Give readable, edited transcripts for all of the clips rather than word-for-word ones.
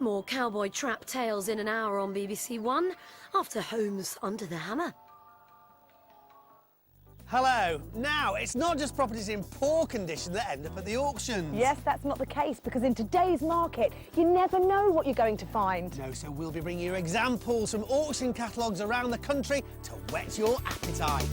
More cowboy trap tales in an hour on BBC One after Homes Under the Hammer. Hello. Now, it's not just properties in poor condition that end up at the auctions. Yes, that's not the case, because in today's market, you never know what you're going to find. No, so we'll be bringing you examples from auction catalogues around the country to whet your appetite.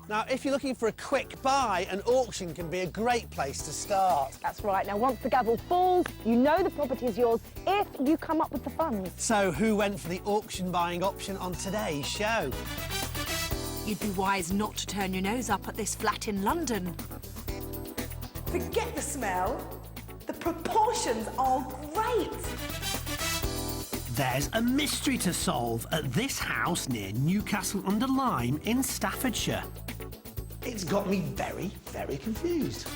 Now, if you're looking for a quick buy, an auction can be a great place to start. That's right. Now, once the gavel falls, you know the property is yours if you come up with the funds. So, who went for the auction buying option on today's show? You'd be wise not to turn your nose up at this flat in London. Forget the smell. The proportions are great. There's a mystery to solve at this house near Newcastle-under-Lyme in Staffordshire. It's got me very, very confused.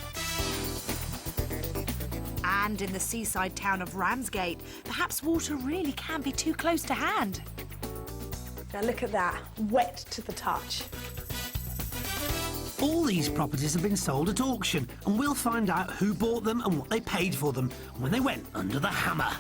And in the seaside town of Ramsgate, perhaps water really can be too close to hand. Now look at that, wet to the touch. All these properties have been sold at auction, and we'll find out who bought them and what they paid for them when they went under the hammer.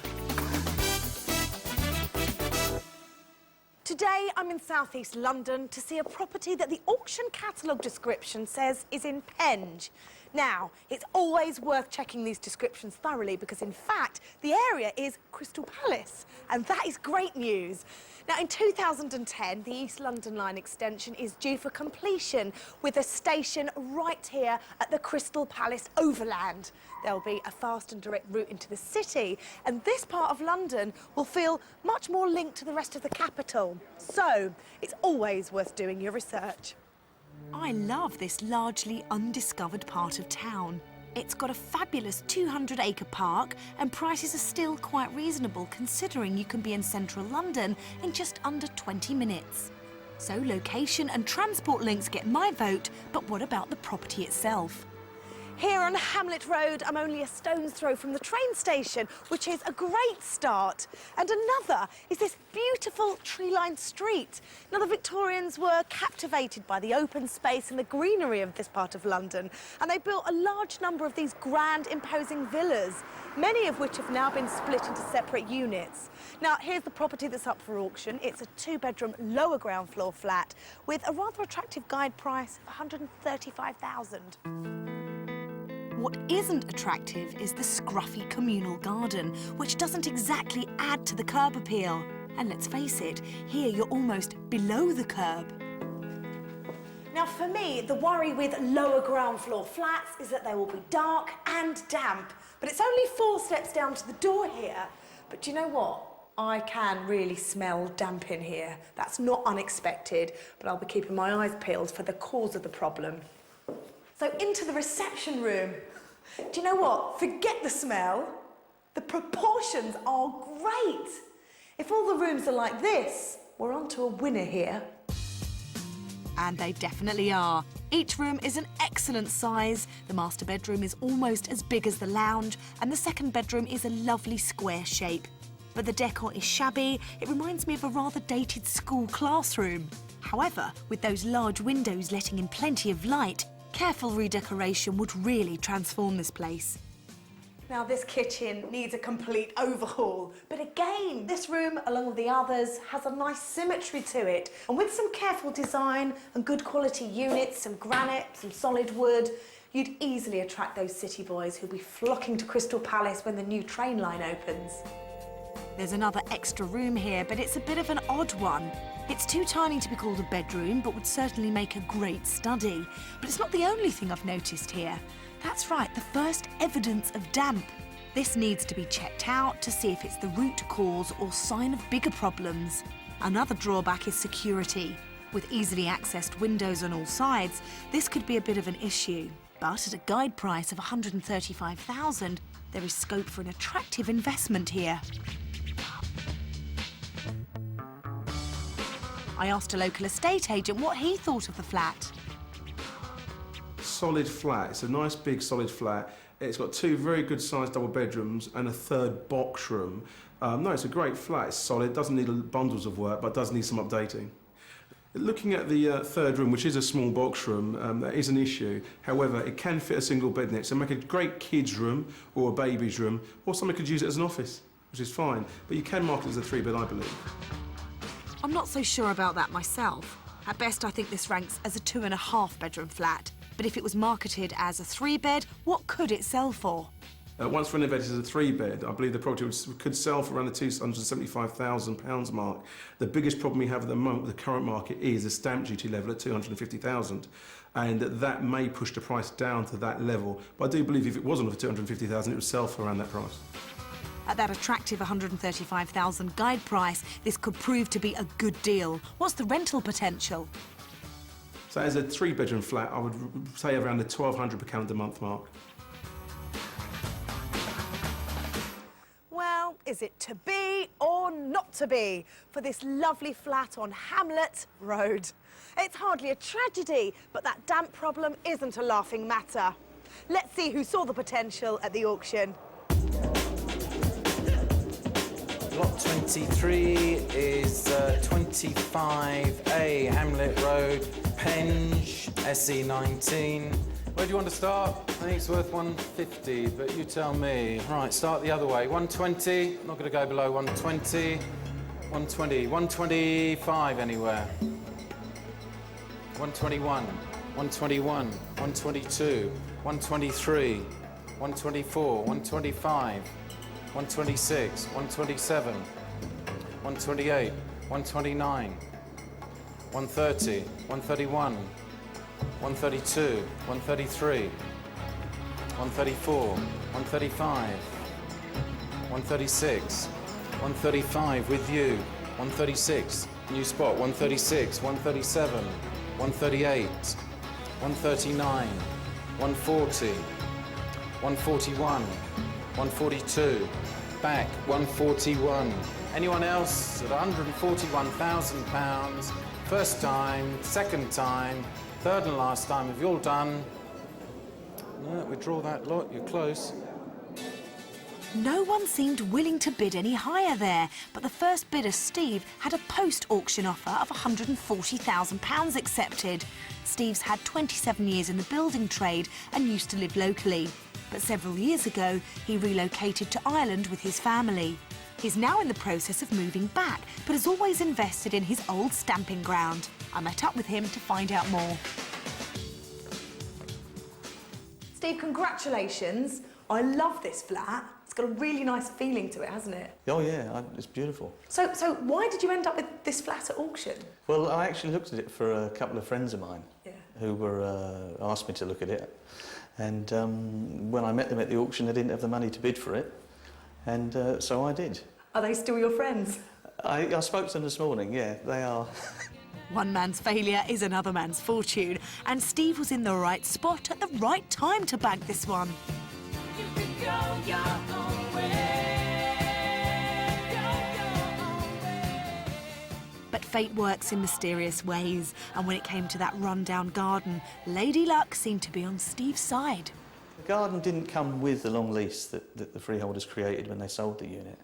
Today I'm in southeast London to see a property that the auction catalogue description says is in Penge. Now, it's always worth checking these descriptions thoroughly because, in fact, the area is Crystal Palace, and that is great news. Now, in 2010, the East London Line extension is due for completion with a station right here at the Crystal Palace Overland. There'll be a fast and direct route into the city, and this part of London will feel much more linked to the rest of the capital. So, it's always worth doing your research. I love this largely undiscovered part of town. It's got a fabulous 200-acre park, and prices are still quite reasonable considering you can be in central London in just under 20 minutes. So location and transport links get my vote, but what about the property itself? Here on Hamlet Road, I'm only a stone's throw from the train station, which is a great start. And another is this beautiful tree-lined street. Now, the Victorians were captivated by the open space and the greenery of this part of London, and they built a large number of these grand, imposing villas, many of which have now been split into separate units. Now, here's the property that's up for auction. It's a two-bedroom, lower ground floor flat with a rather attractive guide price of £135,000. What isn't attractive is the scruffy communal garden, which doesn't exactly add to the curb appeal. And let's face it, here you're almost below the curb. Now, for me, the worry with lower ground floor flats is that they will be dark and damp. But it's only 4 steps down to the door here. But do you know what? I can really smell damp in here. That's not unexpected, but I'll be keeping my eyes peeled for the cause of the problem. So into the reception room. Do you know what? Forget the smell. The proportions are great. If all the rooms are like this, we're on to a winner here. And they definitely are. Each room is an excellent size. The master bedroom is almost as big as the lounge, and the second bedroom is a lovely square shape. But the decor is shabby. It reminds me of a rather dated school classroom. However, with those large windows letting in plenty of light, careful redecoration would really transform this place. Now, this kitchen needs a complete overhaul. But again, this room, along with the others, has a nice symmetry to it. And with some careful design and good quality units, some granite, some solid wood, you'd easily attract those city boys who'll be flocking to Crystal Palace when the new train line opens. There's another extra room here, but it's a bit of an odd one. It's too tiny to be called a bedroom, but would certainly make a great study. But it's not the only thing I've noticed here. That's right, the first evidence of damp. This needs to be checked out to see if it's the root cause or sign of bigger problems. Another drawback is security. With easily accessed windows on all sides, this could be a bit of an issue. But at a guide price of £135,000, there is scope for an attractive investment here. I asked a local estate agent what he thought of the flat. Solid flat. It's a nice big solid flat. It's got 2 very good sized double bedrooms and a 3rd box room. No, it's a great flat. It's solid, doesn't need bundles of work, but does need some updating. Looking at the 3rd room, which is a small box room, that is an issue. However, it can fit a single bed in it, so make a great kids' room or a baby's room, or someone could use it as an office, which is fine. But you can market it as a 3-bed, I believe. I'm not so sure about that myself. At best, I think this ranks as a 2.5-bedroom flat. But if it was marketed as a 3-bed, what could it sell for? Once renovated as a 3-bed, I believe the property could sell for around the £275,000 mark. The biggest problem we have at the moment with the current market is the stamp duty level at £250,000, and that may push the price down to that level. But I do believe if it wasn't for £250,000, it would sell for around that price. At that attractive £135,000 guide price, this could prove to be a good deal. What's the rental potential? So as a 3-bedroom flat, I would say around the £1,200 per calendar month mark. Well, is it to be or not to be for this lovely flat on Hamlet Road? It's hardly a tragedy, but that damp problem isn't a laughing matter. Let's see who saw the potential at the auction. Lot 23 is 25A Hamlet Road, Penge, SE19. Where do you want to start? I think it's worth 150, but you tell me. Right, start the other way. 120, not going to go below 120. 120, 125 anywhere. 121, 121, 122, 123, 124, 125. 126, 127, 128, 129, 130, 131, 132, 133, 134, 135, 136, 135 with you, 136, new spot, 136, 137, 138, 139, 140, 141, 142, back, 141. Anyone else at £141,000? First time, second time, third and last time. Have you all done? No, withdraw that lot, you're close. No one seemed willing to bid any higher there, but the first bidder, Steve, had a post-auction offer of £140,000 accepted. Steve's had 27 years in the building trade and used to live locally. But several years ago, he relocated to Ireland with his family. He's now in the process of moving back, but has always invested in his old stamping ground. I met up with him to find out more. Steve, congratulations. I love this flat. It's got a really nice feeling to it, hasn't it? Oh yeah, it's beautiful. So why did you end up with this flat at auction? Well, I actually looked at it for a couple of friends of mine who were asked me to look at it. And when I met them at the auction, they didn't have the money to bid for it. And so I did. Are they still your friends? I spoke to them this morning, yeah, they are. One man's failure is another man's fortune, and Steve was in the right spot at the right time to bag this one. You can go your own way. Go your own way. But fate works in mysterious ways, and when it came to that run-down garden, Lady Luck seemed to be on Steve's side. The garden didn't come with the long lease that the freeholders created when they sold the unit.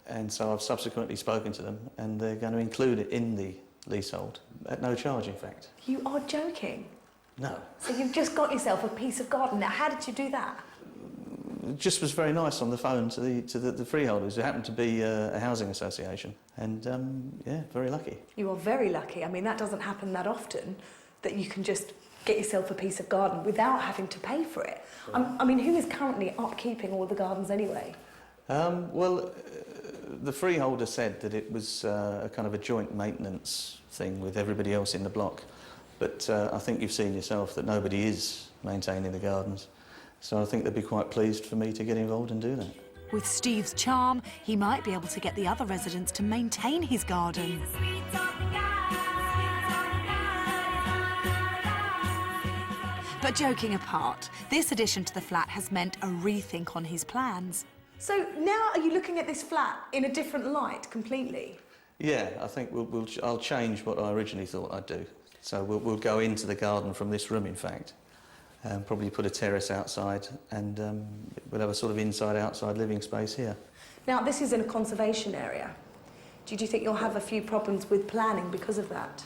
And so I've subsequently spoken to them, and they're going to include it in the leasehold, at no charge, in fact. You are joking? No. So you've just got yourself a piece of garden. Now, how did you do that? It just was very nice on the phone to the freeholders. It happened to be a housing association, and yeah, very lucky. You are very lucky. I mean, that doesn't happen that often, that you can just get yourself a piece of garden without having to pay for it. I mean, who is currently upkeeping all the gardens anyway? Well, the freeholder said that it was a kind of a joint maintenance thing with everybody else in the block. But I think you've seen yourself that nobody is maintaining the gardens. So I think they'd be quite pleased for me to get involved and do that. With Steve's charm, he might be able to get the other residents to maintain his garden. But joking apart, this addition to the flat has meant a rethink on his plans. So now are you looking at this flat in a different light completely? Yeah, I think I'll change what I originally thought I'd do. So we'll go into the garden from this room, in fact, and probably put a terrace outside, and we'll have a sort of inside-outside living space here. Now, this is in a conservation area. Do you think you'll have a few problems with planning because of that?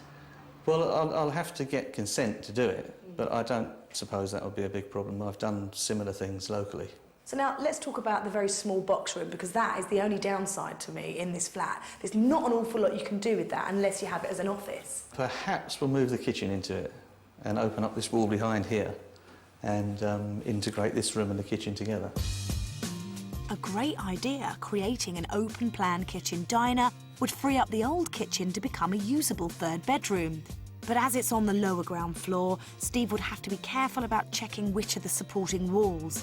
Well, I'll have to get consent to do it, but I don't suppose that would be a big problem. I've done similar things locally. So now, let's talk about the very small box room, because that is the only downside to me in this flat. There's not an awful lot you can do with that unless you have it as an office. Perhaps we'll move the kitchen into it and open up this wall behind here and integrate this room and the kitchen together. A great idea, creating an open-plan kitchen diner would free up the old kitchen to become a usable third bedroom. But as it's on the lower ground floor, Steve would have to be careful about checking which are the supporting walls.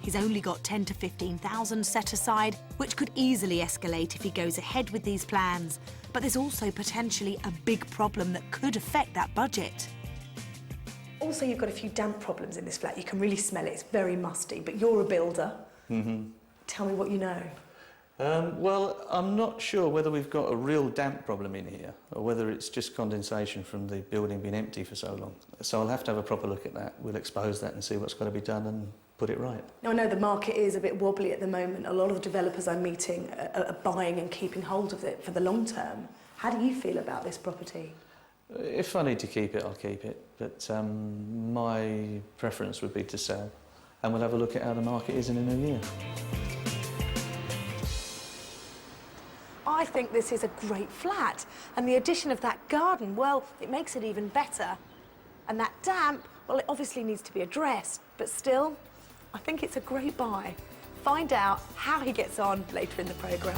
He's only got 10 to 15,000 set aside, which could easily escalate if he goes ahead with these plans. But there's also potentially a big problem that could affect that budget. Also, you've got a few damp problems in this flat. You can really smell it. It's very musty, but you're a builder. Tell me what you know. Well, I'm not sure whether we've got a real damp problem in here or whether it's just condensation from the building being empty for so long. So I'll have to have a proper look at that. We'll expose that and see what's got to be done and put it right. Now, I know the market is a bit wobbly at the moment. A lot of the developers I'm meeting are buying and keeping hold of it for the long term. How do you feel about this property? If I need to keep it, I'll keep it. But my preference would be to sell. And we'll have a look at how the market is in the new year. I think this is a great flat. And the addition of that garden, well, it makes it even better. And that damp, well, it obviously needs to be addressed. But still, I think it's a great buy. Find out how he gets on later in the programme.